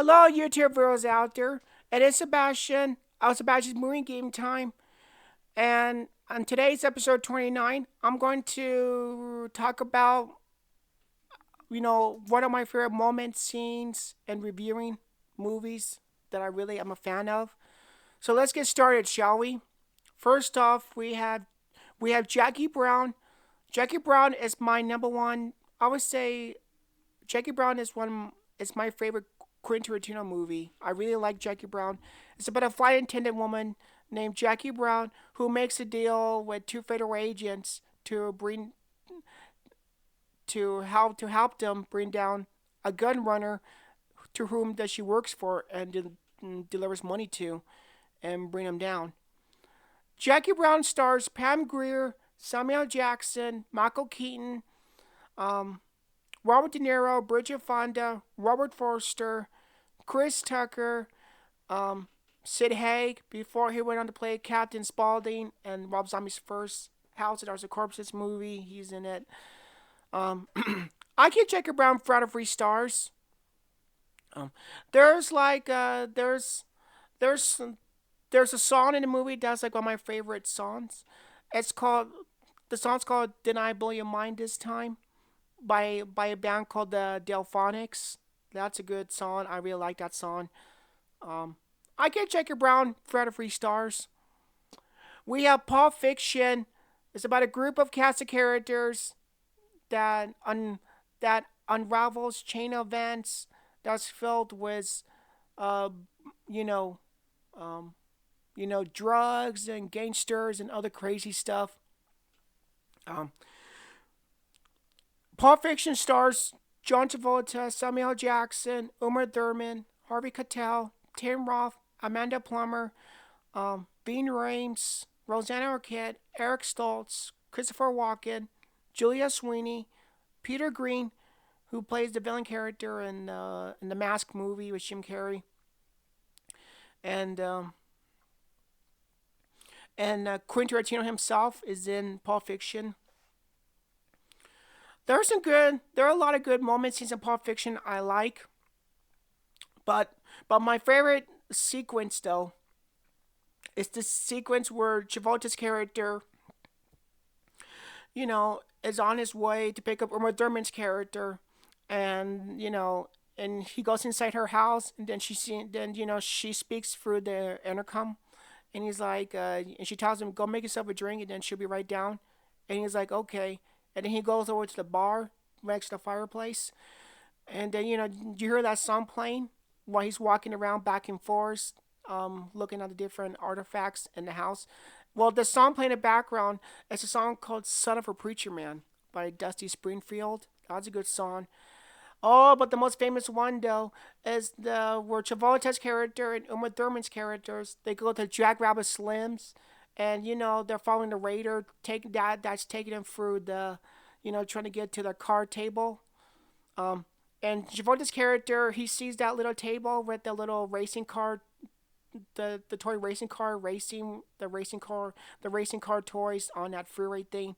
Hello, YouTube viewers out there. It is Sebastian. Sebastian's Movie Game Time. And on today's episode 29, I'm going to talk about, one of my favorite moments, scenes, and reviewing movies that I really am a fan of. So let's get started, shall we? First off, we have Jackie Brown. Jackie Brown is my number one. I would say Jackie Brown is my favorite Quentin Tarantino movie. I really like Jackie Brown. It's about a flight attendant woman named Jackie Brown who makes a deal with two federal agents to help them bring down a gun runner to whom that she works for and delivers money to and bring him down. Jackie Brown stars Pam Grier, Samuel Jackson, Michael Keaton, um, Robert De Niro, Bridget Fonda, Robert Forster, Chris Tucker, um, Sid Haig before he went on to play Captain Spaulding and Rob Zombie's first House of Stars of Corpses movie. He's in it. Um, I give Jackie Brown 4 out of 3 stars. Um, there's like there's there's a song in the movie that's like one of my favorite songs. It's called the song's called "Did I Blow Your Mind This Time" by a band called the Delphonics. That's a good song. I really like that song. Um, I give Jackie Brown 4 out of 3 stars. We have Pulp Fiction. It's about a group of cast of characters that unravels chain events that's filled with uh you know um drugs and gangsters and other crazy stuff. Um, Pulp Fiction stars John Travolta, Samuel L. Jackson, Uma Thurman, Harvey Keitel, Tim Roth, Amanda Plummer, Bean Rames, Rosanna Arquette, Eric Stoltz, Christopher Walken, Julia Sweeney, Peter Green, who plays the villain character in the Mask movie with Jim Carrey, and Quentin Tarantino himself is in Pulp Fiction. There are a lot of good moments in Pulp Fiction I like, but my favorite sequence though is the sequence where Travolta's character, is on his way to pick up Uma Thurman's character, and and he goes inside her house, and then she speaks through the intercom, and he's like, and she tells him, "Go make yourself a drink, and then she'll be right down," and he's like, "Okay," and then he goes over to the bar next to the fireplace, and then you hear that song playing while he's walking around back and forth, looking at the different artifacts in the house. Well, the song playing in the background is a song called "Son of a Preacher Man" by Dusty Springfield. That's a good song. Oh, but the most famous one though is the where Travolta's character and Uma Thurman's characters they go to Jackrabbit Slims, and they're following the raider that's taking them through the, trying to get to the card table. Um, and Travolta's character he sees that little table with the little racing car, the toy racing car racing the racing car toys on that freeway thing.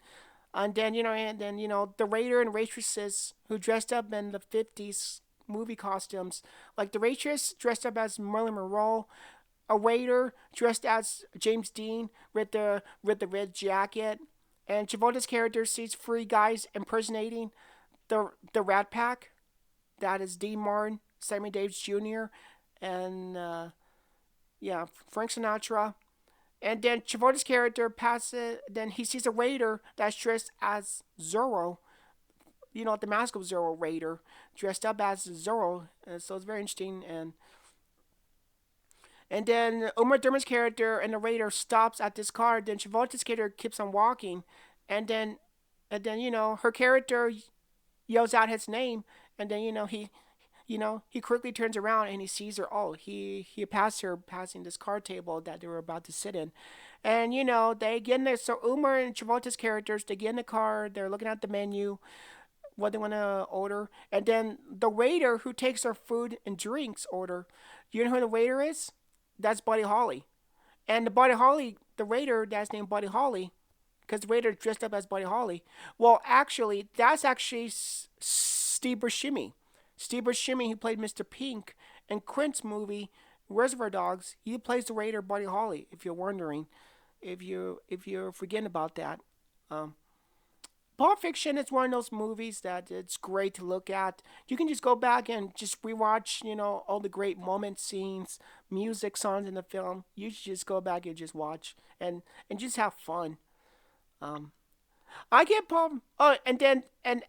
And then the raider and waitresses who dressed up in the 50s movie costumes, like the waitress dressed up as Marilyn Monroe, a waiter dressed as James Dean with the red jacket, and Travolta's character sees 3 guys impersonating the Rat Pack. That is Dean Martin, Sammy Davis Jr., and yeah, Frank Sinatra. And then Travolta's character passes. Then he sees a raider that's dressed as Zorro. The Mask of Zorro raider, dressed up as Zorro. And so it's very interesting. And then Uma Thurman's character and the raider stops at this car. Then Travolta's character keeps on walking, and then her character yells out his name, and then he quickly turns around and he sees her. Oh, he passed her passing this card table that they were about to sit in, and they get in there. So Umar and Travolta's characters they get in the car. They're looking at the menu, what they want to order, and then the waiter who takes their food and drinks order. You know who the waiter is? That's Buddy Holly, and the waiter that's named Buddy Holly, because the waiter dressed up as Buddy Holly. Well, actually, that's actually Steve Buscemi. Steve Buscemi, who played Mr. Pink in Quint's movie Reservoir Dogs, he plays the Raider Buddy Holly. If you're wondering, if you're forgetting about that, um, Pulp Fiction is one of those movies that it's great to look at. You can just go back and just rewatch, all the great moment scenes, music, songs in the film. You should just go back and just watch and just have fun. Um, I get Paul. Oh, and then and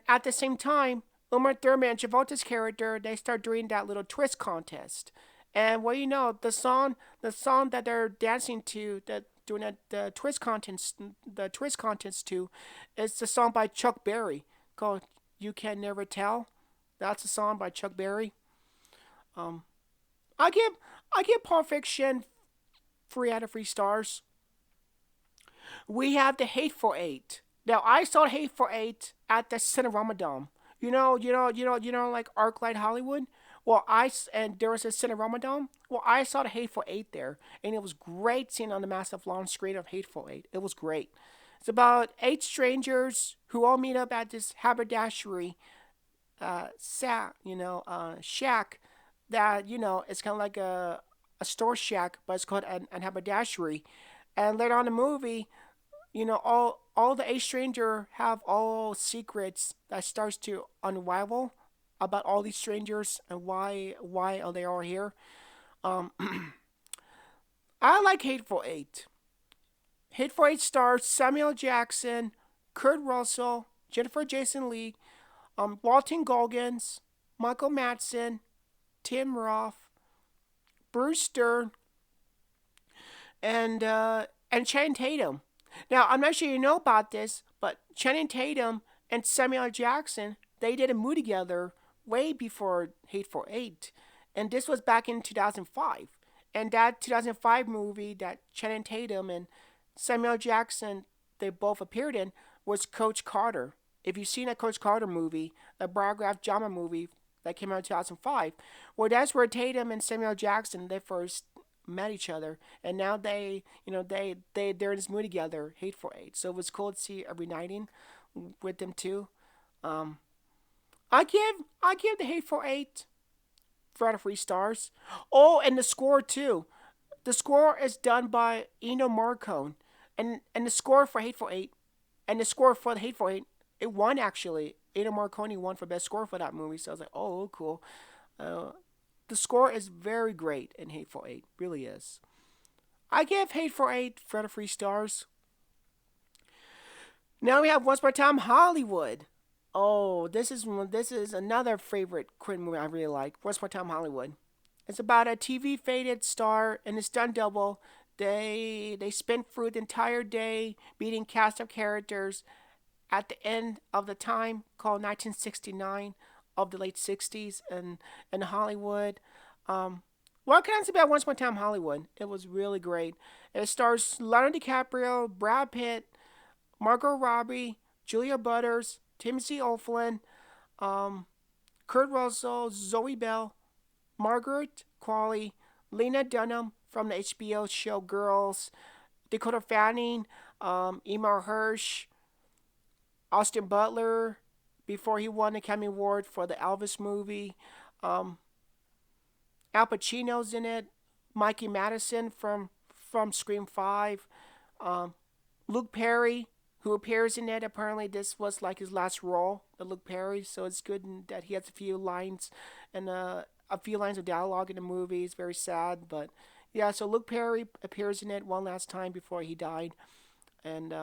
at the same time, Uma Thurman and Travolta's character, they start doing that little twist contest. And well, the song that they're dancing to, that doing the twist contest to, is the song by Chuck Berry called "You Can Never Tell." That's a song by Chuck Berry. Um, I give I give Pulp Fiction 3 out of 3 stars. We have the Hateful Eight. Now I saw Hateful Eight at the Cinerama Dome. Like ArcLight Hollywood. And there was a Cinerama Dome. Well, I saw the Hateful Eight there, and it was great seeing on the massive launch screen of Hateful Eight. It was great. It's about 8 strangers who all meet up at this haberdashery, shack that it's kind of like a store shack, but it's called an haberdashery. And later on in the movie, all the 8 stranger have all secrets that starts to unravel about all these strangers and why are they all here. Um, I like Hateful Eight. Hateful Eight stars Samuel Jackson, Kurt Russell, Jennifer Jason Leigh, Walton Goggins, Michael Madsen, Tim Roth, Bruce Stern, and Channing Tatum. Now, I'm not sure you know about this, but Channing Tatum and Samuel Jackson, they did a movie together way before Hateful Eight, and this was back in 2005. And that 2005 movie that Channing Tatum and Samuel Jackson they both appeared in was Coach Carter. If you've seen that Coach Carter movie, the biograph drama movie that came out in 2005, well, that's where Tatum and Samuel Jackson they first met each other, and now they're in this movie together, Hateful Eight. So it was cool to see a reuniting with them too. Um, I give the Hateful Eight 4 out of 3 stars. Oh, and the score too. The score is done by Eno Morricone, and the score for Hateful Eight, and the score for the Hateful Eight, it won actually. Eno Morricone won for best score for that movie. So I was like, oh, cool. Uh, the score is very great in Hateful Eight, really is. I give Hateful Eight 4 out of 3 stars. Now we have Once Upon a Time Hollywood. Oh, this is another favorite Quentin movie I really like. Once Upon a Time Hollywood. It's about a TV faded star and a stunt double. They spent through the entire day meeting cast of characters at the end of the time called 1969 of the late 60s in Hollywood. What can I say about Once Upon a Time Hollywood? It was really great. It stars Leonardo DiCaprio, Brad Pitt, Margot Robbie, Julia Butters, Timothy Olyphant, um, Kurt Russell, Zoe Bell, Margaret Qualley, Lena Dunham from the HBO show Girls, Dakota Fanning, Emma Hirsch, Austin Butler before he won the Academy Award for the Elvis movie. Um, Al Pacino's in it. Mikey Madison from Scream 5. Um, Luke Perry, who appears in it. Apparently, this was like his last role, the Luke Perry. So it's good that he has a few lines and a few lines of dialogue in the movie. It's very sad, but yeah. So Luke Perry appears in it one last time before he died, and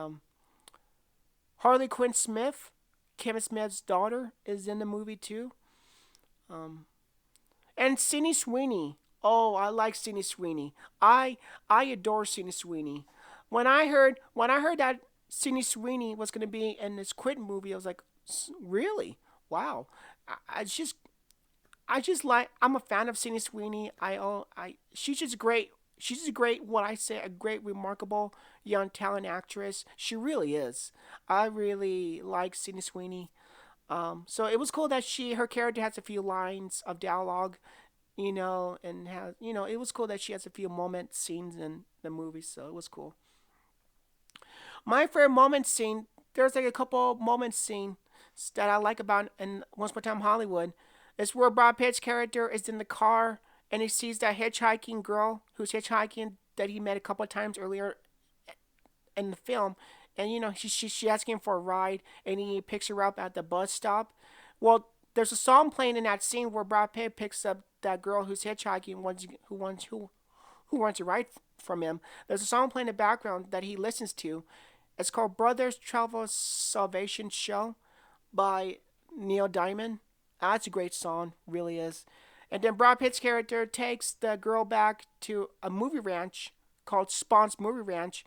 Harley Quinn Smith, Kevin Smith's daughter, is in the movie too. Um, and Sydney Sweeney. Oh, I like Sydney Sweeney. I adore Sydney Sweeney. When I heard that Sydney Sweeney was gonna be in this Quentin movie, I was like, really? Wow. It's just I'm a fan of Sydney Sweeney. She's just great. She's just great. What I say, a great, remarkable young talent actress. She really is. I really like Sydney Sweeney. So it was cool that her character has a few lines of dialogue, and it was cool that she has a few moment scenes in the movie. So it was cool. My favorite moment scene. There's like a couple moment scene that I like about in Once Upon a Time Hollywood. It's where Brad Pitt's character is in the car and he sees that hitchhiking girl who's hitchhiking that he met a couple of times earlier in the film, and she asking him for a ride, and he picks her up at the bus stop. Well, there's a song playing in that scene where Brad Pitt picks up that girl who's hitchhiking, who wants a ride from him. There's a song playing in the background that he listens to. It's called "Brothers Travel Salvation Show" by Neil Diamond. That's a great song, really is. And then Brad Pitt's character takes the girl back to a movie ranch called Spawn's Movie Ranch,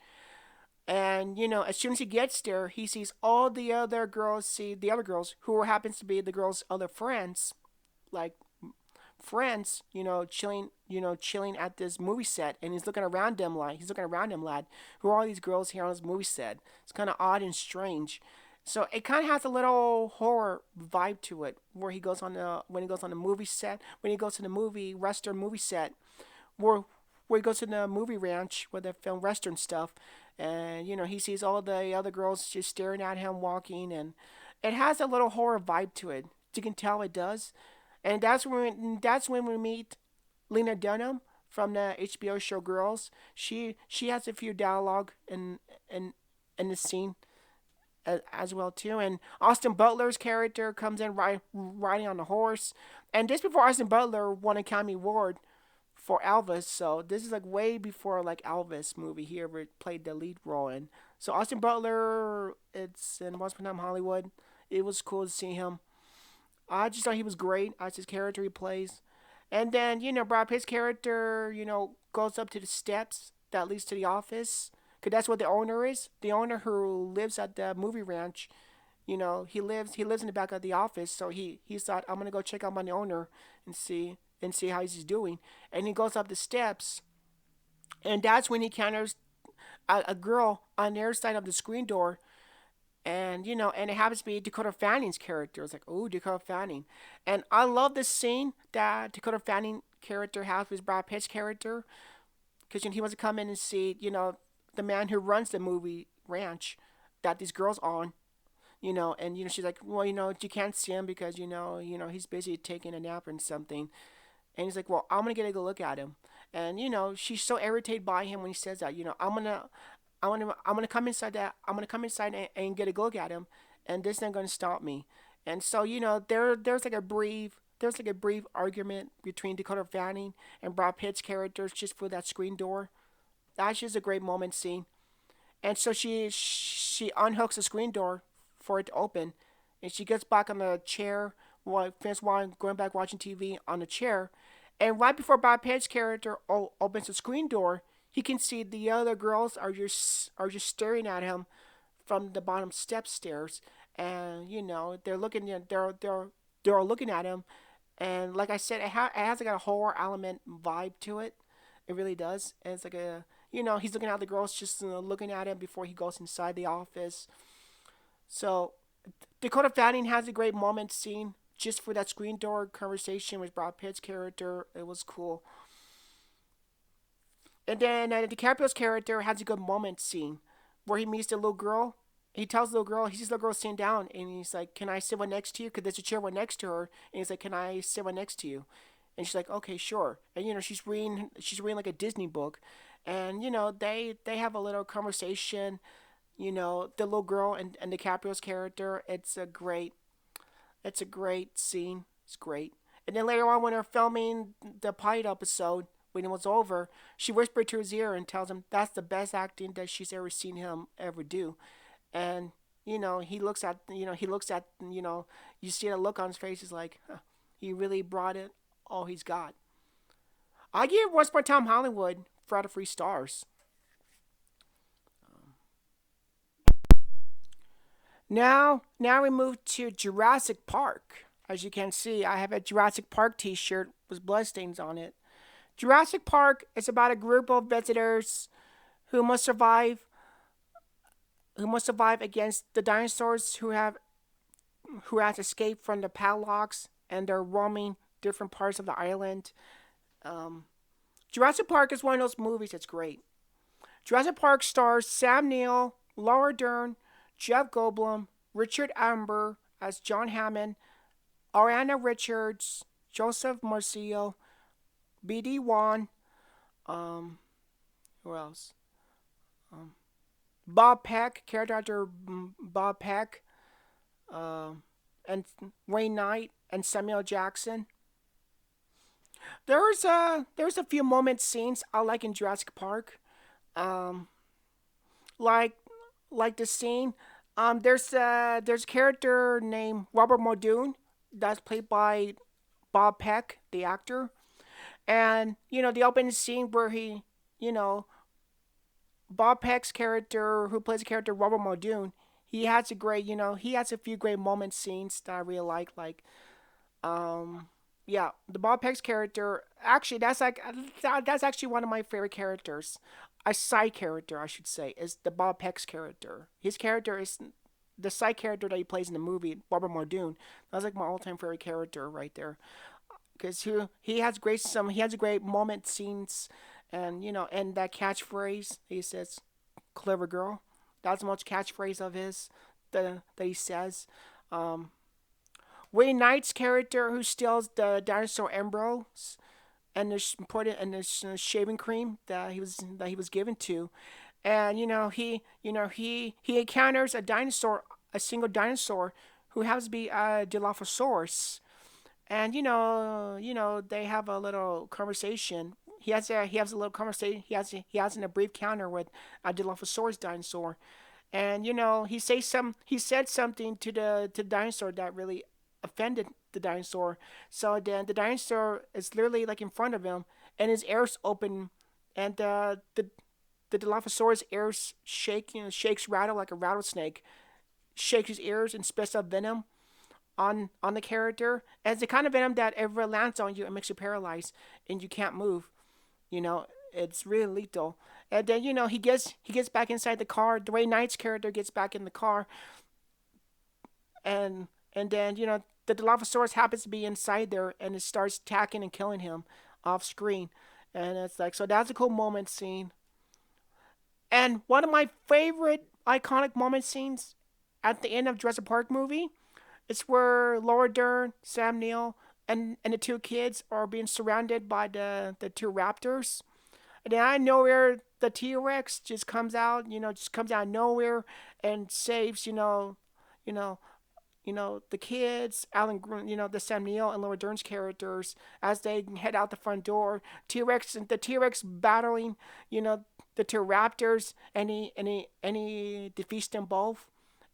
and as soon as he gets there, he sees all the other girls, see the other girls who happens to be the girls' other friends, like friends, chilling at this movie set, and he's looking around him, lad. Who are all these girls here on this movie set? It's kind of odd and strange. So it kind of has a little horror vibe to it, where he goes on the when he goes on the movie set, when he goes to the Western movie set, where he goes to the movie ranch where they film Western stuff, and he sees all the other girls just staring at him walking, and it has a little horror vibe to it. You can tell it does, and that's when we meet Lena Dunham from the HBO show Girls. She has a few dialogue in the scene as well too. And Austin Butler's character comes in riding on a horse. And just before Austin Butler won an Academy Award for Elvis, so this is like way before like Elvis movie he ever played the lead role in. So Austin Butler, it's in Once Upon a Time Hollywood. It was cool to see him. I just thought he was great as his character he plays. And then, Brad Pitt's character, goes up to the steps that leads to the office. Because that's what the owner is. The owner who lives at the movie ranch, he lives in the back of the office. So he thought, I'm going to go check out my owner and see how he's doing. And he goes up the steps. And that's when he encounters a girl on the other side of the screen door, and it happens to be Dakota Fanning's character. It's like, oh, Dakota Fanning, and I love this scene that Dakota Fanning character has with Brad Pitt's character, because he wants to come in and see, the man who runs the movie ranch that these girls on, and she's like, well, you can't see him because he's busy taking a nap or something, and he's like, well, I'm gonna get a good look at him, and she's so irritated by him when he says that, I'm gonna come inside and get a look at him, and this isn't gonna stop me. And so there's like a brief argument between Dakota Fanning and Brad Pitt's characters just for that screen door. That's just a great moment scene. And so she unhooks the screen door for it to open, and she gets back on the chair while going back watching TV on the chair. And right before Brad Pitt's character opens the screen door, he can see the other girls are just staring at him from the bottom stairs, and they're looking they're looking at him, and like I said, it has like a horror element vibe to it. It really does. And it's like he's looking at the girls just looking at him before he goes inside the office. So Dakota Fanning has a great moment scene just for that screen door conversation with Brad Pitt's character. It was cool. And then DiCaprio's character has a good moment scene where he meets the little girl. He tells the little girl, he sees the little girl sitting down, and he's like, "Can I sit one next to you?" Because there's a chair right next to her, and he's like, "Can I sit one next to you?" And she's like, "Okay, sure." And she's reading like a Disney book, and they have a little conversation. The little girl and DiCaprio's character. It's a great scene. It's great. And then later on, when they're filming the pilot episode, when it was over, she whispered to his ear and tells him that's the best acting that she's ever seen him ever do. And you see the look on his face is like, huh, he really brought it all he's got. I give Once Upon a Time Hollywood 4 out of 3 stars. Now we move to Jurassic Park. As you can see, I have a Jurassic Park T-shirt with bloodstains on it. Jurassic Park is about a group of visitors who must survive against the dinosaurs who has escaped from the padlocks, and they're roaming different parts of the island. Um, Jurassic Park is one of those movies that's great. Jurassic Park stars Sam Neill, Laura Dern, Jeff Goldblum, Richard Amber as John Hammond, Ariana Richards, Joseph Marcio, BD Wan, um, who else? Um, Bob Peck, character actor Bob Peck, um, and Wayne Knight and Samuel Jackson. There's a few moment scenes I like in Jurassic Park. Um, like the scene. There's a character named Robert Muldoon that's played by Bob Peck, the actor, and the opening scene where you know, Bob Peck's character, who plays the character Robert Muldoon, he has a few great moment scenes that I really like, um, yeah, the Bob Peck's character, actually, that's actually one of my favorite characters. A side character, I should say, is the Bob Peck's character. His character is the side character that he plays in the movie, Robert Muldoon. That's like my all-time favorite character right there, because he has a great moment scenes, and and that catchphrase he says, "Clever girl." That's the most catchphrase of his that he says. Um, Wayne Knight's character who steals the dinosaur embryos and this important and this shaving cream that he was given to, and he encounters a single dinosaur who happens to be a Dilophosaurus, and they have a little conversation. He has a little conversation. He has a brief encounter with a Dilophosaurus dinosaur, and he said something to the dinosaur that really offended the dinosaur. So then the dinosaur is literally like in front of him, and his ears open, and the Dilophosaurus ears shakes rattle like a rattlesnake, shakes his ears and spits out venom on the character. And it's the kind of venom that if it lands on you, it makes you paralyzed and you can't move. You know, it's really lethal. And then he gets back inside the car. Dwayne Knight's character gets back in the car, and then the Dilophosaurus happens to be inside there, and it starts attacking and killing him off screen. And it's like, so that's a cool moment scene. And one of my favorite iconic moment scenes at the end of Jurassic Park movie, it's where Laura Dern, Sam Neill, and the two kids are being surrounded by the two raptors. And then out of nowhere, the T Rex just comes out of nowhere and saves, you know, the kids, the Sam Neill and Laura Dern's characters as they head out the front door. The T Rex battling, you know, the two raptors, and he defeats them both.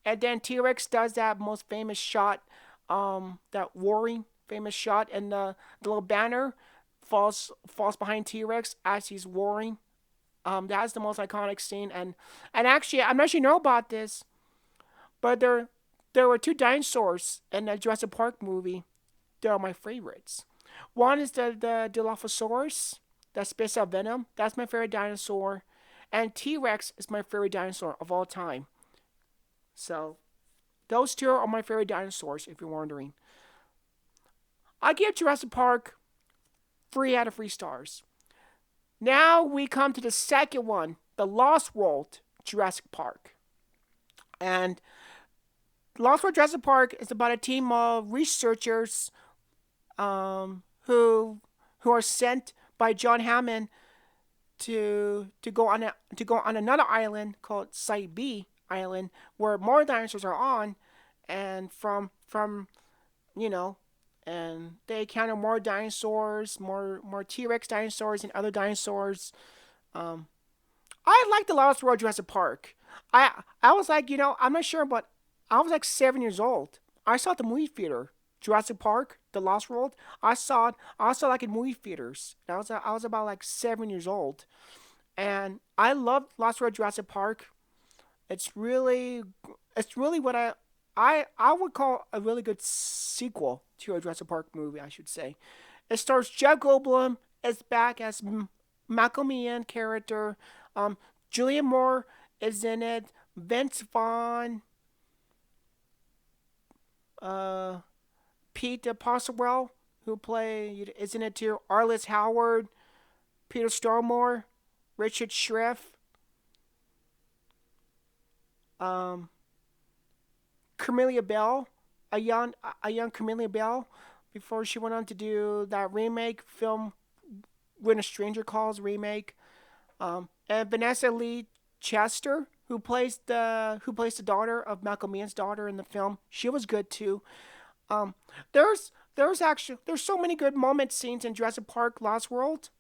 And then T Rex does that most famous shot, that warring famous shot, and the little banner falls behind T Rex as he's warring. That's the most iconic scene, and actually, I'm not sure you know about this, but there were two dinosaurs in the Jurassic Park movie. They are my favorites. One is the Dilophosaurus that spits out venom. That's my favorite dinosaur, and T Rex is my favorite dinosaur of all time. So those two are my favorite dinosaurs. If you're wondering, I give Jurassic Park 3 out of 3 stars. Now we come to the second one, the Lost World Jurassic Park, and Lost World Jurassic Park is about a team of researchers, who are sent by John Hammond to go on another island called Site B Island, where more dinosaurs are on, and from you know, and they encounter more dinosaurs, more T Rex dinosaurs and other dinosaurs. Um, I like the Lost World Jurassic Park. I was like, I'm not sure, but I was like 7 years old. I saw it at the movie theater. Jurassic Park, The Lost World. I saw like in movie theaters. I was about like 7 years old, and I love Lost World Jurassic Park. It's really it's really what I would call a really good sequel to a Jurassic Park movie, I should say. It stars Jeff Goldblum as back as Malcolm Ian character. Um, Julian Moore is in it. Vince Vaughn, uh, Pete Postlewell, who is in it too. Arliss Howard, Peter Stormare, Richard Schriff, um, Camelia Bell a young Camilla Bell before she went on to do that remake film When a Stranger Calls remake. And Vanessa Lee Chester, who plays the daughter of Malcolm Ian's daughter in the film, she was good too. Um, there's so many good moment scenes in Jurassic Park Lost World,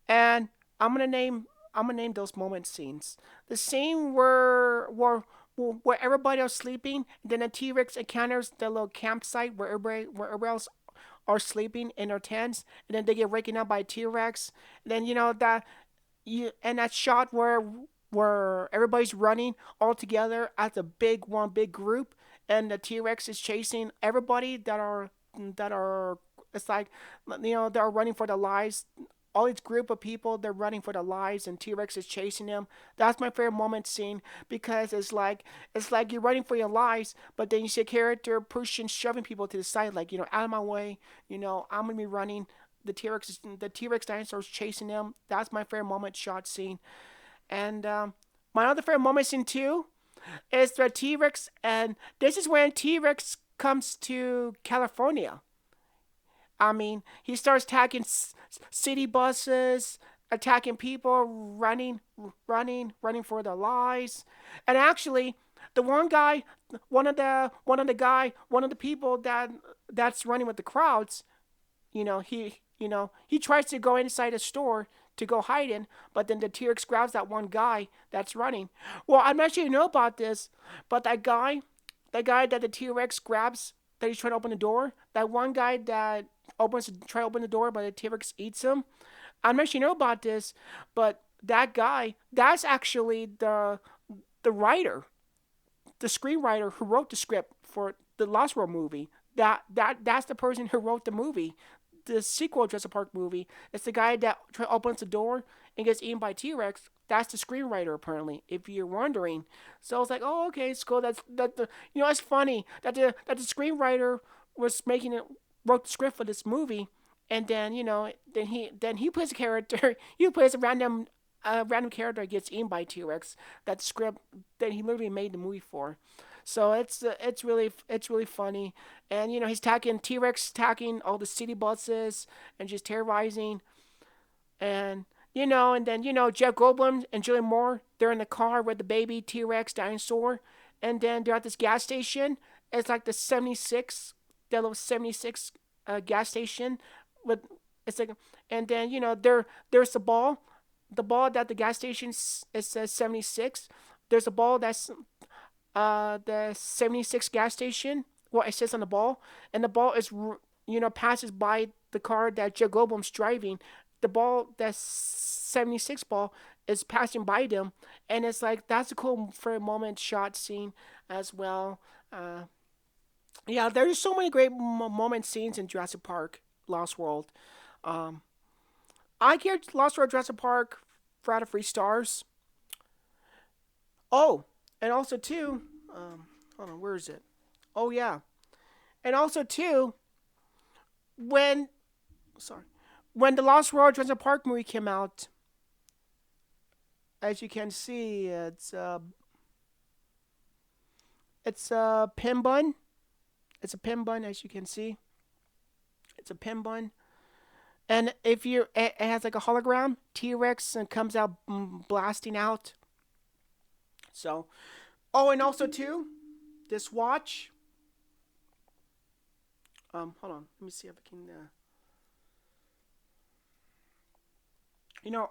and I'm gonna name I'm gonna name those moment scenes. The scene where everybody else sleeping, then the T Rex encounters the little campsite where everybody else are sleeping in their tents, and then they get waken up by T Rex. Then that shot where everybody's running all together as a big group, and the T Rex is chasing everybody that are it's like they're running for their lives. All these group of people, they're running for their lives, and T Rex is chasing them. That's my favorite moment scene because it's like you're running for your lives, but then you see a character pushing, shoving people to the side, like out of my way. I'm gonna be running. The T Rex dinosaur is chasing them. That's my favorite moment shot scene. And my other favorite moment scene too is the T Rex, and this is when T Rex comes to California. I mean, he starts attacking city buses, attacking people, running for their lives. And actually, the one guy, one of the people that's running with the crowds, he tries to go inside a store to go hide in, but then the T Rex grabs that one guy that's running. Well, I'm not sure you know about this, but that guy that the T Rex grabs, that he's trying to open the door, that one guy that try to open the door, but the T Rex eats him. I'm not sure you know about this, but that guy, that's actually the writer, the screenwriter who wrote the script for the Lost World movie. That's the person who wrote the movie, the sequel Jurassic Park movie. It's the guy that opens the door and gets eaten by T Rex. That's the screenwriter apparently. If you're wondering, so I was like, oh okay, it's cool. It's funny that the screenwriter was making it wrote the script for this movie, and then then he plays a character. He plays a random character that gets eaten by T Rex. That script that he literally made the movie for. So it's really funny, and he's attacking T Rex, attacking all the city buses, and just terrorizing, and and then Jeff Goldblum and Julian Moore, they're in the car with the baby T Rex dinosaur, and then they're at this gas station. It's like the 76, that little 76 gas station with it's like, and then there's the ball that the gas station it says 76. There's a ball that's the 76 gas station. Well, it says on the ball, and the ball is passes by the car that Joe Goldblum's driving. The ball, that 76 ball, is passing by them, and it's like that's a cool for a moment shot scene as well. Yeah, there's so many great moment scenes in Jurassic Park, Lost World. Um, I give Lost World Jurassic Park 4 out of 3 stars. Oh, and also too, hold on, where is it? Oh yeah, and also too, when sorry, when the Lost World Jurassic Park movie came out, as you can see, it's a pin bun. It's a pin bun, as you can see. It's a pin bun, and if you, it has like a hologram T Rex and comes out blasting out. So, oh, and also too, this watch. Hold on, let me see if I can.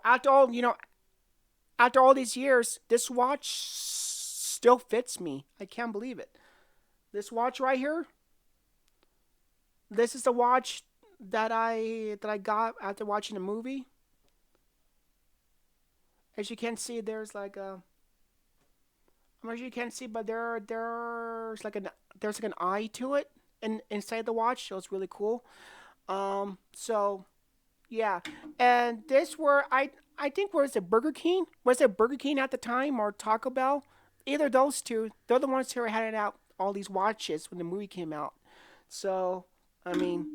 After all, after all these years, this watch still fits me. I can't believe it. This watch right here. This is the watch that I got after watching the movie. As you can see, there's like a. I'm not sure you can see, but there's like an eye to it, inside the watch. So it's really cool. So yeah, and this were I think was it Burger King? Was it Burger King at the time or Taco Bell? Either of those two. They're the ones who were handing out all these watches when the movie came out. So I mean,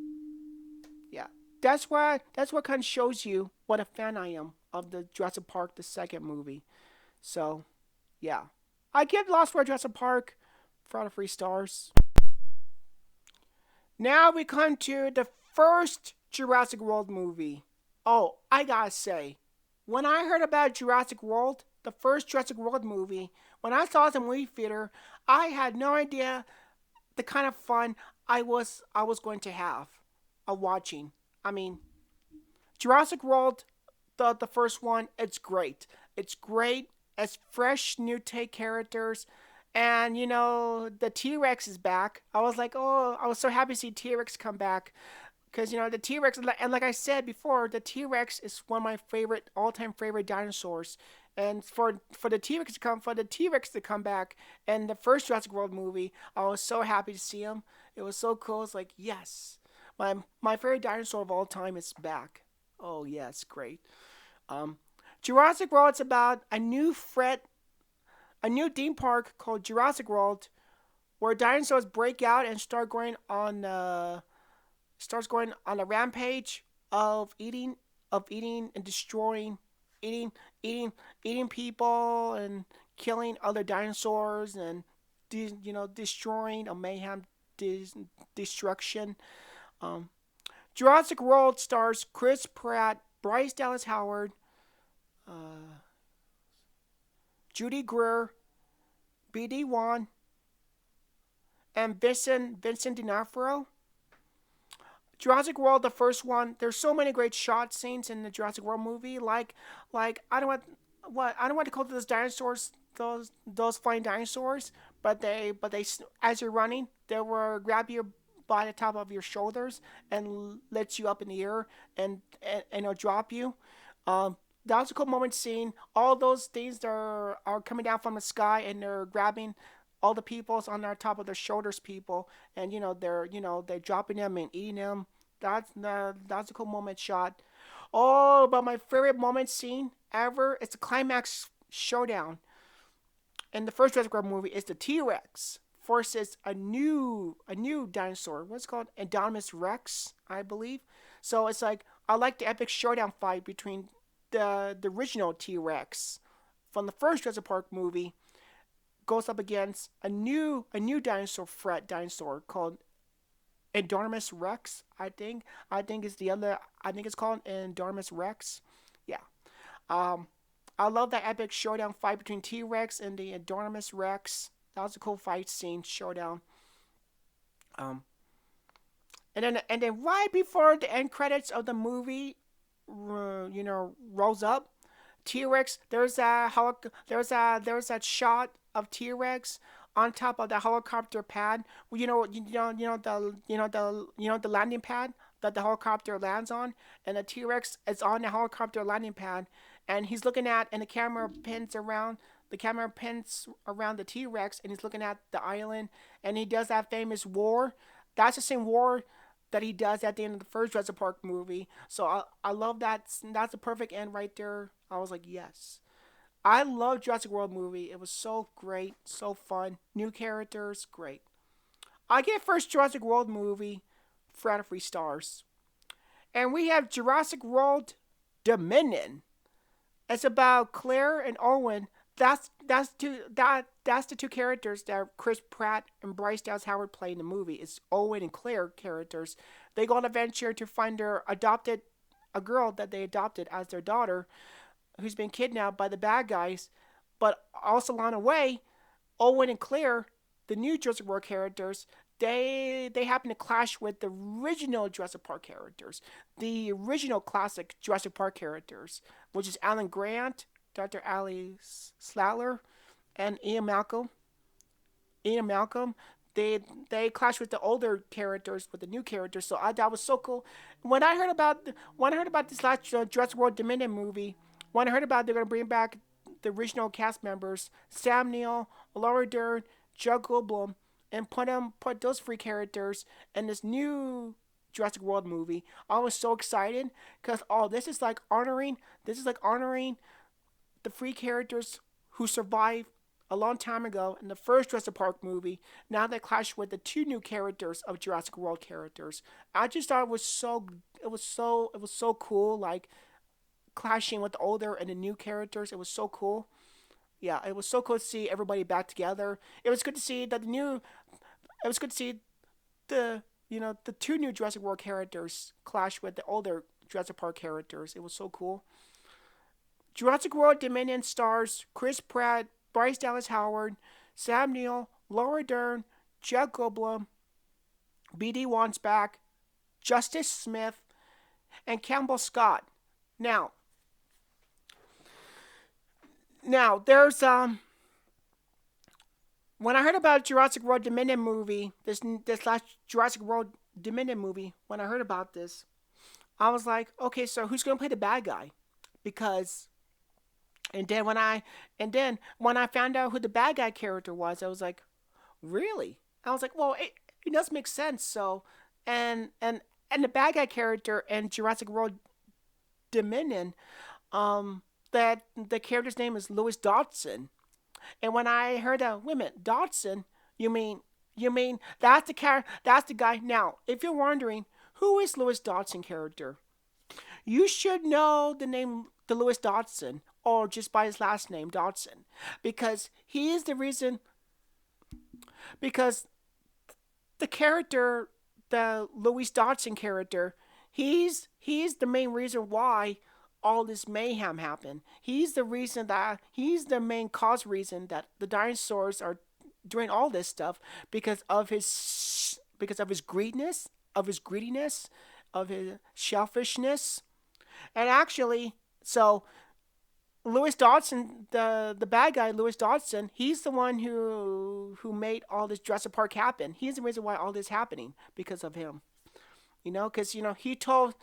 yeah, that's what kind of shows you what a fan I am of the Jurassic Park the second movie. So yeah, I give Lost World Jurassic Park 4 out of 3 stars. Now we come to the first Jurassic World movie. Oh, I gotta say, when I heard about Jurassic World, the first Jurassic World movie, when I saw it in the movie theater, I had no idea the kind of fun I was going to have of watching. I mean, Jurassic World, the first one, it's great. It's great. It's fresh, new take characters, and the T Rex is back. I was like, oh, I was so happy to see T Rex come back because the T Rex, and like I said before, the T Rex is one of my favorite all time favorite dinosaurs. And for the T Rex to come back in the first Jurassic World movie, I was so happy to see him. It was so cool. It's like yes, my favorite dinosaur of all time is back. Oh yes, great. Um, Jurassic World is about a new theme park called Jurassic World, where dinosaurs break out and starts going on a rampage of eating and destroying, eating eating eating people and killing other dinosaurs and destroying a mayhem dis- destruction. Um, Jurassic World stars Chris Pratt, Bryce Dallas Howard, uh, Judy Greer, B.D. Wan, and Vincent D'Onofrio. Jurassic World, the first one. There's so many great shot scenes in the Jurassic World movie. Like I don't want to call those dinosaurs those flying dinosaurs, but they as you're running, they will grab you by the top of your shoulders and let you up in the air and it'll drop you. That was a cool moment seeing all those things that are coming down from the sky and they're grabbing all the peoples on their top of their shoulders people and they're dropping them and eating them. That's a cool moment shot. Oh, but my favorite moment scene ever is the climax showdown in the first Jurassic World movie is the T Rex versus a new dinosaur. What's it called? Indominus Rex, I believe. So it's like I like the epic showdown fight between the original T Rex from the first Jurassic Park movie goes up against a new dinosaur threat dinosaur called Indominus Rex. I think is the other. I think it's called Indominus Rex. Yeah. Um, I love that epic showdown fight between T Rex and the Indominus Rex. That was a cool fight scene showdown. Um, and then right before the end credits of the movie, rolls up, T Rex. There's that shot of T Rex on top of the helicopter pad. The landing pad that the helicopter lands on, and the T Rex is on the helicopter landing pad, and he's looking at, and the camera pins around the T Rex, and he's looking at the island, and he does that famous war. That's the same war that he does at the end of the first Jurassic Park movie. So I love that. That's the perfect end right there. I was like, yes. I love Jurassic World movie. It was so great, so fun. New characters, great. I get first Jurassic World movie 4 out of 3 stars. And we have Jurassic World Dominion. It's about Claire and Owen. That's the two characters that Chris Pratt and Bryce Dallas Howard play in the movie. It's Owen and Claire characters. They go on an adventure to find a girl that they adopted as their daughter, who's been kidnapped by the bad guys. But also along the way, Owen and Claire, the new Jurassic World characters, they happen to clash with the original Jurassic Park characters, the original classic Jurassic Park characters, which is Alan Grant, Dr. Ali Slatler, and Ian Malcolm. They clash with the older characters with the new characters. So that was so cool. When I heard about this last Jurassic World Dominion movie, when I heard about they're gonna bring back the original cast members, Sam Neill, Laura Dern, Joe Goldblum, and put those three characters in this new Jurassic World movie. I was so excited because this is like honoring the three characters who survived a long time ago in the first Jurassic Park movie. Now they clash with the two new characters of Jurassic World characters. I just thought it was so cool. Like clashing with the older and the new characters. It was so cool. Yeah, it was so cool to see everybody back together. It was good to see the the two new Jurassic World characters clash with the older Jurassic Park characters. It was so cool. Jurassic World Dominion stars Chris Pratt, Bryce Dallas Howard, Sam Neill, Laura Dern, Jeff Goldblum, B.D. Wansback, Justice Smith, and Campbell Scott. Now, there's when I heard about Jurassic World Dominion movie, this last Jurassic World Dominion movie, when I heard about this, I was like, okay, so who's gonna play the bad guy? Because and then when I found out who the bad guy character was, I was like, really? I was like, well, it does make sense. So, and and and the bad guy character in Jurassic World Dominion, that the character's name is Lewis Dodson. And when I heard that, wait a minute, Dodson, you mean that's the guy. Now, if you're wondering who is Lewis Dodson character, you should know the name the Lewis Dodson or just by his last name Dodson, because he is the reason. Because the character, the Louis Dodson character, he's the main reason why all this mayhem happened. He's the main cause reason that the dinosaurs are doing all this stuff because of his greediness, of his selfishness, and actually, so Lewis Dodson, the bad guy, Lewis Dodson, he's the one who made all this Jurassic Park happen. He's the reason why all this is happening because of him. Because he told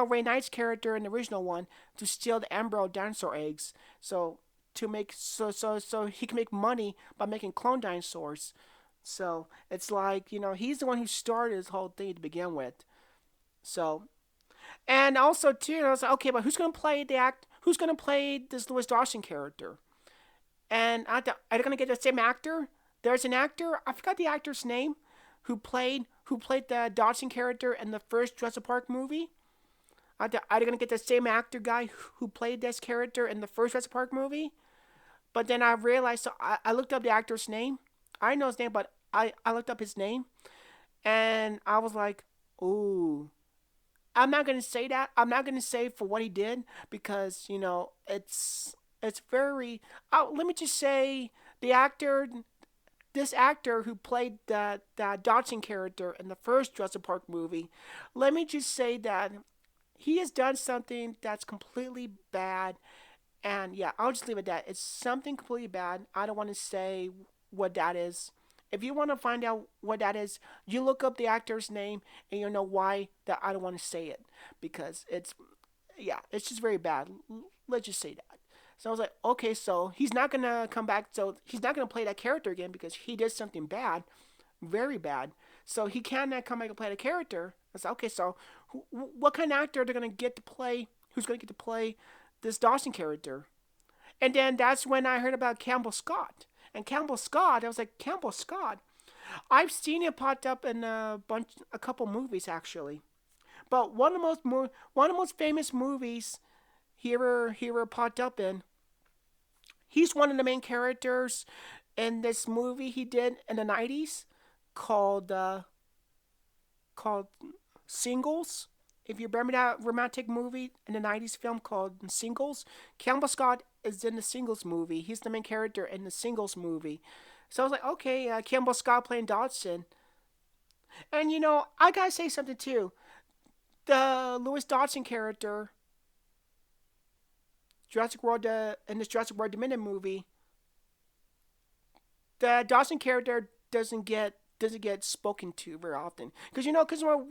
Ray Knight's character in the original one to steal the embryo dinosaur eggs, so so he can make money by making clone dinosaurs. So it's like he's the one who started this whole thing to begin with. So and also too, I was like, okay, but who's gonna play the act? Who's gonna play this Lewis Dawson character? And I thought, are they gonna get the same actor? There's an actor, I forgot the actor's name, who played the Dawson character in the first Jurassic Park movie. I thought, are they gonna get the same actor guy who played this character in the first Jurassic Park movie? But then I realized, so I looked up the actor's name. I know his name, but I looked up his name, and I was like, ooh, I'm not gonna say that. I'm not gonna say for what he did because it's very. Let me just say the actor, this actor who played that Dodson character in the first Jurassic Park movie. Let me just say that he has done something that's completely bad, and yeah, I'll just leave it at that. It's something completely bad. I don't want to say what that is. If you want to find out what that is, you look up the actor's name and you'll know why that I don't want to say it because it's just very bad. Let's just say that. So I was like, okay, so he's not gonna come back. So he's not gonna play that character again because he did something bad, very bad. So he cannot come back and play the character. I said, okay, so what kind of actor are they gonna get to play? Who's gonna get to play this Dawson character? And then that's when I heard about Campbell Scott. And Campbell Scott, I was like, Campbell Scott. I've seen him popped up in a couple movies actually. But one of the most famous movies he ever popped up in. He's one of the main characters in this movie he did in the '90s called called Singles. If you remember that romantic movie in the '90s film called Singles, Campbell Scott is in the Singles movie. He's the main character in the Singles movie. So I was like, okay, Campbell Scott playing Dodson. And I gotta say something too. The Lewis Dodson character, Jurassic World, in this Jurassic World Dominion movie, the Dawson character doesn't get spoken to very often because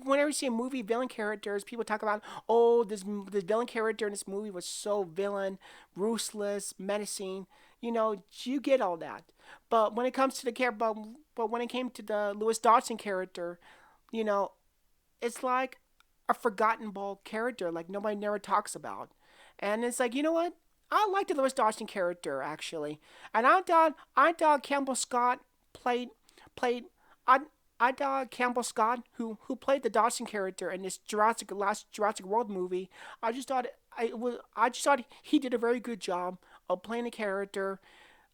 whenever you see a movie villain characters, people talk about, oh, this villain character in this movie was so villain, ruthless, menacing. You get all that, but when it comes to the character, but when it came to the Lewis Dodson character, you know it's like a forgotten ball character like nobody never talks about, and it's like, you know what, I like the Lewis Dodson character actually, and I thought Campbell Scott played I I thought Campbell Scott, who played the Dawson character in this last Jurassic World movie, I just thought he did a very good job of playing the character.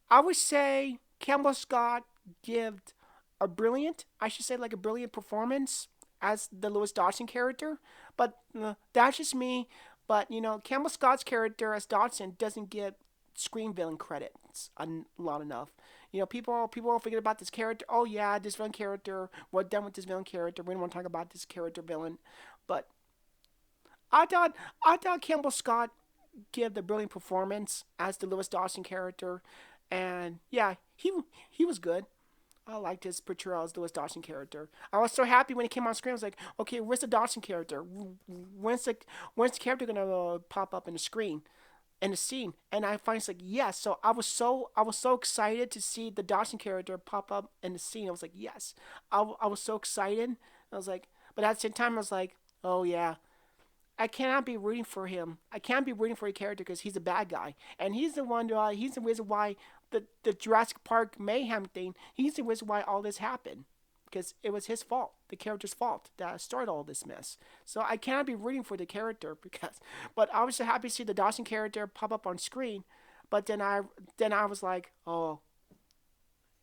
I would say Campbell Scott gave a brilliant, I should say, like a brilliant performance as the Lewis Dodson character. But that's just me. But Campbell Scott's character as Dodson doesn't get screen villain credits a lot enough. People forget about this character. Oh yeah, this villain character. We're done with this villain character. We don't want to talk about this character villain. But I thought I thought Campbell Scott gave the brilliant performance as the Lewis Dawson character, and yeah, he was good. I liked his portrayal as Lewis Dawson character. I was so happy when he came on screen. I was like, okay, where's the Dawson character? When's the character gonna pop up in the screen? In the scene, and I finally like yes. So I was so excited to see the Dawson character pop up in the scene. I was like yes, I was so excited. I was like, but at the same time I was like, oh yeah, I cannot be rooting for him. I can't be rooting for a character because he's a bad guy, and he's the one. He's the reason why the Jurassic Park mayhem thing. He's the reason why all this happened, because it was his fault, the character's fault that started all this mess. So I cannot be rooting for the character because. But I was so happy to see the Dawson character pop up on screen. But then I was like, oh,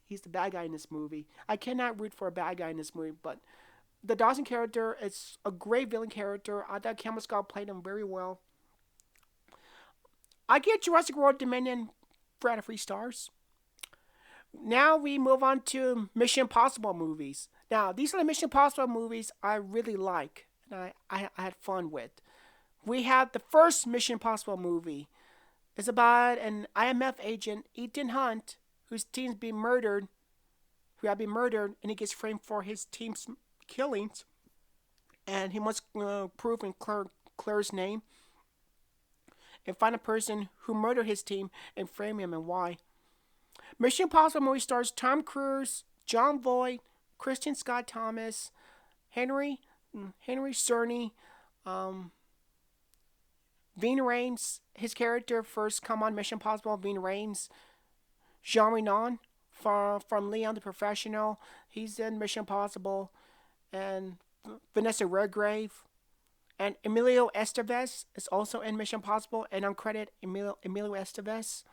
he's the bad guy in this movie. I cannot root for a bad guy in this movie, but the Dawson character is a great villain character. I thought Campbell Scott played him very well. I give Jurassic World Dominion 4 out of 3 stars. Now we move on to Mission Impossible movies. Now these are the Mission Impossible movies I really like and I had fun with. We have the first Mission Impossible movie. It's about an IMF agent, Ethan Hunt, whose team's been murdered, who had been murdered, and he gets framed for his team's killings, and he must prove and clear his name and find a person who murdered his team and frame him and why. Mission Impossible movie stars Tom Cruise, John Voight, Christian Scott Thomas, Henry Henry Cerny, um, Ving Rhames. His character first come on Mission Impossible. Ving Rhames, Jean Reno from Leon the Professional. He's in Mission Impossible, and Vanessa Redgrave. And Emilio Estevez is also in Mission Impossible, and uncredited Emilio Estevez.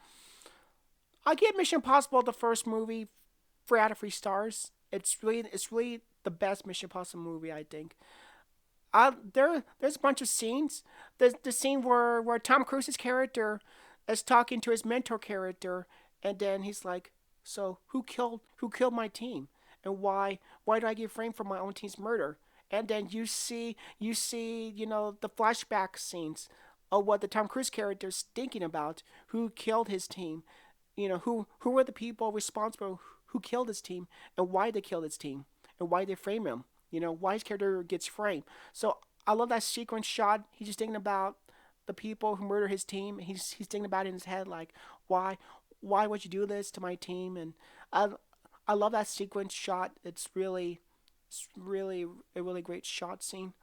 I give Mission Impossible the first movie 4 out of 3 stars. It's really the best Mission Impossible movie, I think. There's a bunch of scenes. There's the scene where Tom Cruise's character is talking to his mentor character, and then he's like, "So who killed my team, and why do I get framed for my own team's murder?" And then you see the flashback scenes of what the Tom Cruise character is thinking about, who killed his team, who were the people responsible who killed his team, and why they killed his team, and why they frame him, why his character gets framed. So I love that sequence shot. He's just thinking about the people who murder his team. He's thinking about it in his head, like, why would you do this to my team? And I I love that sequence shot. It's really a really great shot scene.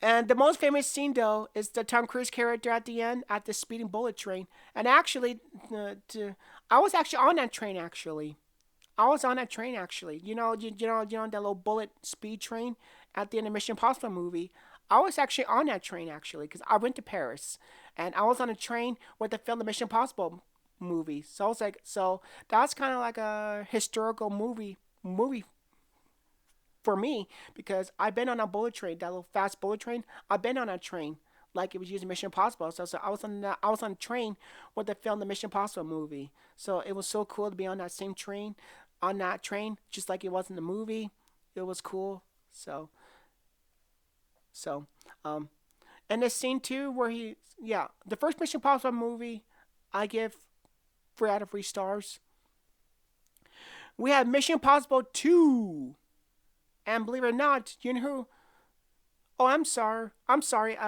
And the most famous scene, though, is the Tom Cruise character at the end at the speeding bullet train. And actually, I was actually on that train. Actually, I was on that train. Actually, that little bullet speed train at the end of Mission Impossible movie. I was actually on that train actually because I went to Paris, and I was on a train with the film the Mission Impossible movie. So I was like, so that's kind of like a historical movie for me because I've been on a bullet train, that little fast bullet train. I've been on that train like it was using Mission Impossible. So I was on a train with the film the Mission Impossible movie. So it was so cool to be on that same train, just like it was in the movie. It was cool. So um and the scene too where the first Mission Impossible movie I give 3 out of 3 stars. We have Mission Impossible 2. And believe it or not, you know who? Oh, I'm sorry. I'm sorry.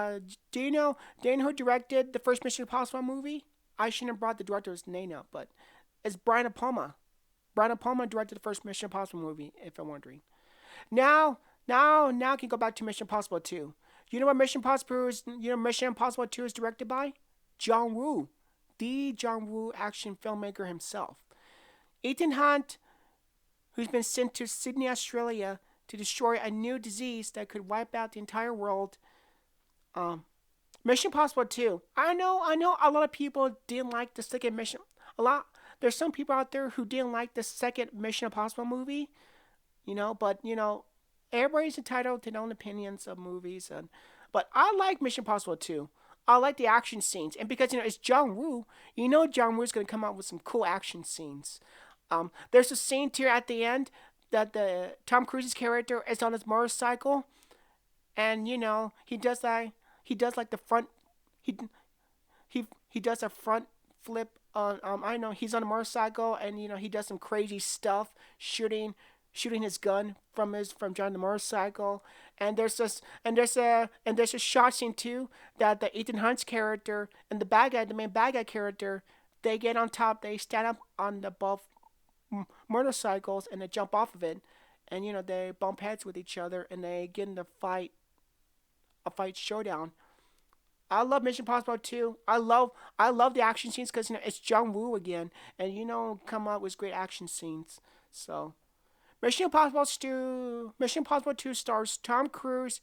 Do you know who directed the first Mission Impossible movie? I shouldn't have brought the director's name up, but it's Brian De Palma. Brian De Palma directed the first Mission Impossible movie, if I'm wondering. Now I can go back to Mission Impossible 2. Mission Impossible 2 is directed by? John Woo. The John Woo action filmmaker himself. Ethan Hunt, who's been sent to Sydney, Australia to destroy a new disease that could wipe out the entire world. Mission Impossible 2. I know a lot of people didn't like the second mission. A lot there's some people out there who didn't like the second Mission Impossible movie, but everybody's entitled to their own opinions of movies, but I like Mission Impossible 2. I like the action scenes, and because it's John Woo, John Woo's gonna come out with some cool action scenes. There's a scene here at the end that the Tom Cruise's character is on his motorcycle, and he does like the front he he does a front flip on I know he's on a motorcycle, and he does some crazy stuff shooting his gun from John the motorcycle. And there's a shot scene too that the Ethan Hunt's character and the main bad guy character, they stand up on the above motorcycles, and they jump off of it, and they bump heads with each other, and they get in a fight showdown. I love Mission Impossible 2. I love the action scenes because it's John Woo again, and come up with great action scenes. So Mission Impossible 2 stars Tom Cruise,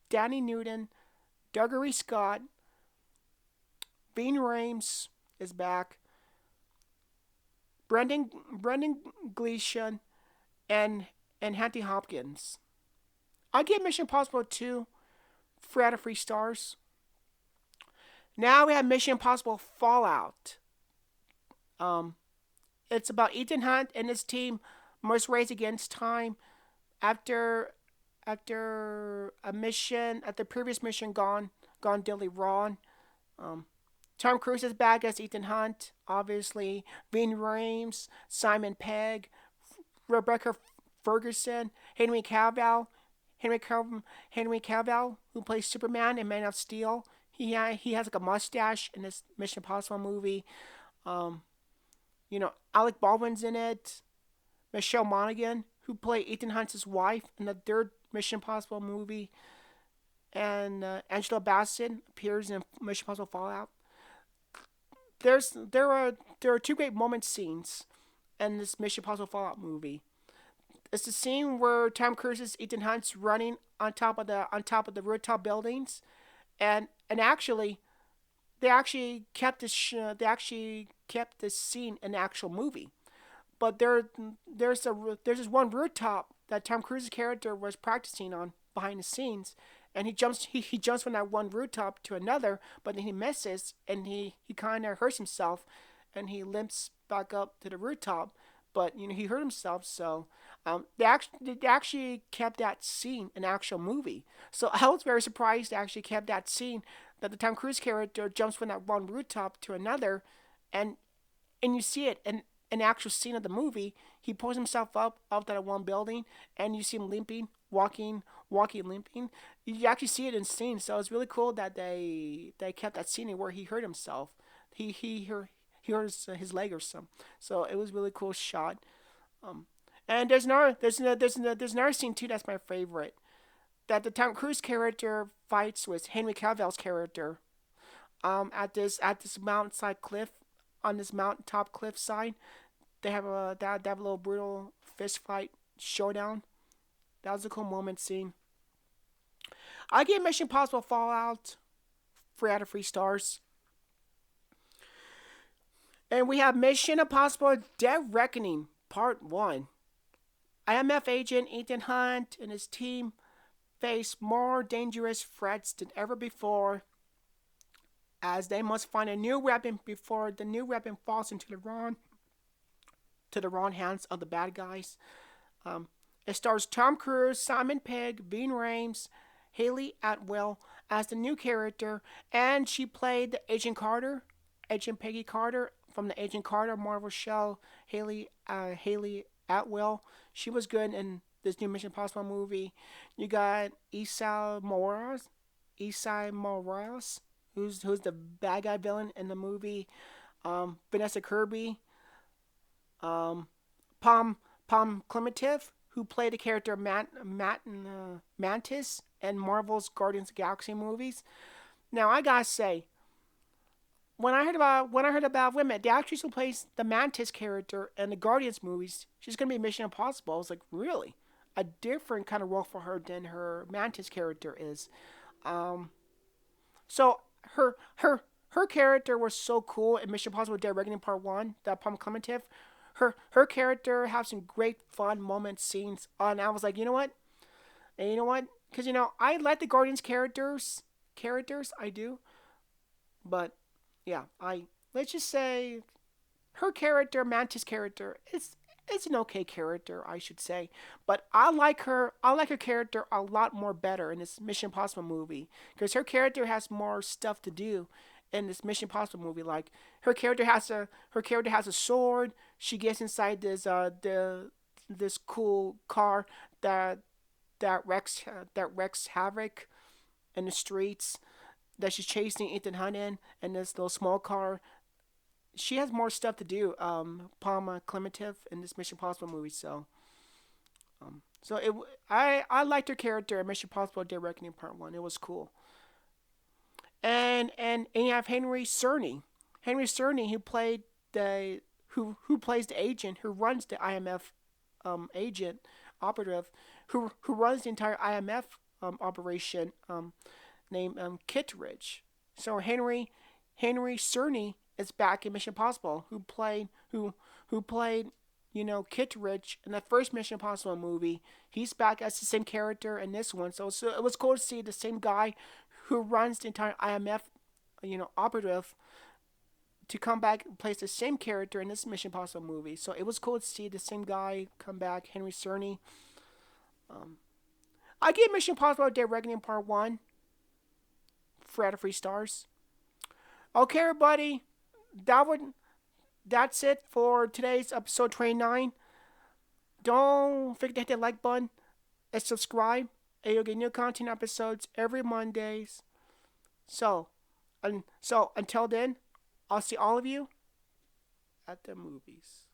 Danny Newton, Dougray Scott, Ving Rhames is back, Brendan Gleeson, and Anthony Hopkins. I give Mission Impossible 2 3 out of 3 stars. Now we have Mission Impossible Fallout. Um, it's about Ethan Hunt and his team must race against time after after the previous mission gone deadly wrong. Um, Tom Cruise is back as Ethan Hunt, obviously. Ving Rhames, Simon Pegg, Rebecca Ferguson, Henry Cavill, who plays Superman in Man of Steel. He has like a mustache in this Mission Impossible movie. Um, Alec Baldwin's in it. Michelle Monaghan, who played Ethan Hunt's wife in the third Mission Impossible movie, and Angela Bassett appears in Mission Impossible Fallout. There are two great moment scenes in this Mission Impossible Fallout movie. It's the scene where Tom Cruise's Ethan Hunt's running on top of the rooftop buildings, and actually they actually kept this scene in the actual movie. But there's this one rooftop that Tom Cruise's character was practicing on behind the scenes, and he jumps from that one rooftop to another, but then he misses, and he kind of hurts himself, and he limps back up to the rooftop, but he hurt himself. So they actually kept that scene in the actual movie. So I was very surprised they actually kept that scene that the Tom Cruise character jumps from that one rooftop to another, and you see it in an actual scene of the movie. He pulls himself up that one building, and you see him limping, walking, limping. You actually see it in scene. So it's really cool that they kept that scene where he hurt himself. He hurt his leg or something. So it was really cool shot. Um, and there's another scene too that's my favorite. That the Tom Cruise character fights with Henry Cavill's character. At this mountainside cliff, on this mountaintop cliffside, they have a little brutal fist fight showdown. That was a cool moment scene. I give Mission Impossible Fallout 3 out of 3 stars. And we have Mission Impossible Dead Reckoning Part 1. IMF agent Ethan Hunt and his team face more dangerous threats than ever before, as they must find a new weapon before the new weapon falls into the wrong hands of the bad guys. Um, it stars Tom Cruise, Simon Pegg, Ving Rhames, Haley Atwell as the new character, and she played Agent Carter, Agent Peggy Carter from the Agent Carter Marvel show. Haley Atwell, she was good in this new Mission Impossible movie. You got Isai Morales, who's the bad guy villain in the movie. Vanessa Kirby, um, Pom Clementif, who played the character Mantis in Marvel's Guardians of the Galaxy movies. Now I gotta say, when I heard about women, the actress who plays the Mantis character in the Guardians movies, she's gonna be Mission Impossible. I was like, really? A different kind of role for her than her Mantis character is. Um, so her her character was so cool in Mission Impossible Dead Reckoning Part One. That Palm Clementif, her character have some great fun moments, scenes, and I was like, you know what? And you know what? Because I like the Guardians characters I do, but yeah, I let's just say her character, Mantis character, is an okay character, I should say. But I like her. I like her character a lot more better in this Mission Impossible movie because her character has more stuff to do in this Mission Impossible movie. Like her character has a sword. She gets inside this cool car that that wrecks havoc in the streets that she's chasing Ethan Hunt in this little small car. She has more stuff to do. Palma Clementif in this Mission Impossible movie. So I liked her character in Mission Impossible: Dead Reckoning Part One. It was cool. And you have Henry Cerny. Henry Cerny who plays the agent who runs the IMF agent operative who runs the entire IMF operation named Kittredge. So Henry Cerny is back in Mission Impossible, who played Kittredge in the first Mission Impossible movie. He's back as the same character in this one. So it was cool to see the same guy who runs the entire IMF operative to come back and plays the same character in this Mission Impossible movie. So it was cool to see the same guy come back, Henry Cerny. I give Mission Impossible Dead Reckoning Part 1 4 out of 3 stars. Okay, everybody, that would that's it for today's episode 29. Don't forget to hit that like button and subscribe, and you'll get new content episodes every Mondays. So until then, I'll see all of you at the movies.